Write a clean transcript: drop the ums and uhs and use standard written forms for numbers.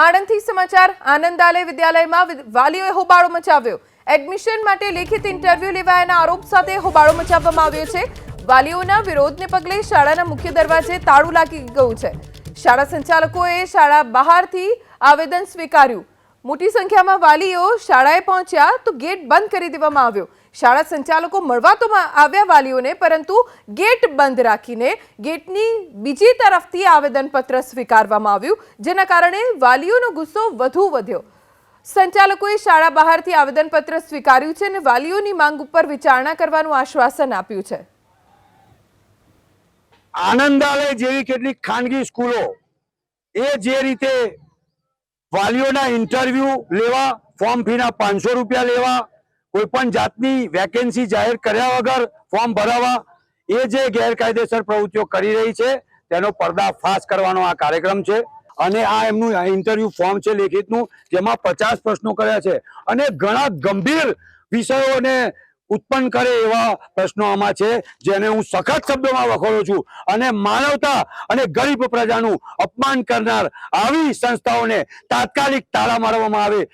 આણંદથી સમાચાર આનંદાલય વિદ્યાલયમાં વાલીઓએ હોબાળો મચાવ્યો। એડમિશન માટે લેખિત ઇન્ટરવ્યુ લેવાયાના આરોપ સાથે હોબાળો મચાવવામાં આવ્યો છે। વાલીઓના વિરોધને પગલે શાળાના મુખ્ય દરવાજે તાળું લાગી ગયું છે। શાળા સંચાલકોએ શાળા બહારથી આવેદન સ્વીકાર્યું। મોટી સંખ્યામાં વાલીઓ શાળાએ પહોંચ્યા તો ગેટ બંધ કરી દેવામાં આવ્યો। શાળા સંચાલકો મળવા તો આવ્યા વાલીઓને, પરંતુ ગેટ બંધ રાખીને ગેટની બીજી તરફથી આવેદનપત્ર સ્વીકારવામાં આવ્યું, જેના કારણે વાલીઓનો ગુસ્સો વધુ વધ્યો। સંચાલકોએ શાળા બહારથી આવેદનપત્ર સ્વીકાર્યું છે અને વાલીઓની માંગ ઉપર વિચારણા કરવાનું આશ્વાસન આપ્યું છે। આનંદાલય જેવી કેટલીક ખાનગી સ્કૂલો એ જે રીતે વાલીઓના ઇન્ટરવ્યુ લેવા, ફોર્મ ફીના 500 રૂપિયા લેવા, કોઈ પણ જાતની વેકેન્સી જાહેર કર્યા વગર ફોર્મ ભરાવા, એ જે ગેરકાયદેસર પ્રવૃત્તિઓ કરી રહી છે તેનો પર્દાફાશ કરવાનો આ કાર્યક્રમ છે। અને આ એમનું ઇન્ટરવ્યુ ફોર્મ છે લેખિતનું, જેમાં 50 પ્રશ્નો કર્યા છે અને ઘણા ગંભીર વિષયોને ઉત્પન્ન કરે એવા પ્રશ્નો આમાં છે, જેને હું સખત શબ્દોમાં વખોડું છું। અને માનવતા અને ગરીબ પ્રજાનું અપમાન કરનાર આવી સંસ્થાઓને તાત્કાલિક તાળા મારવામાં આવે।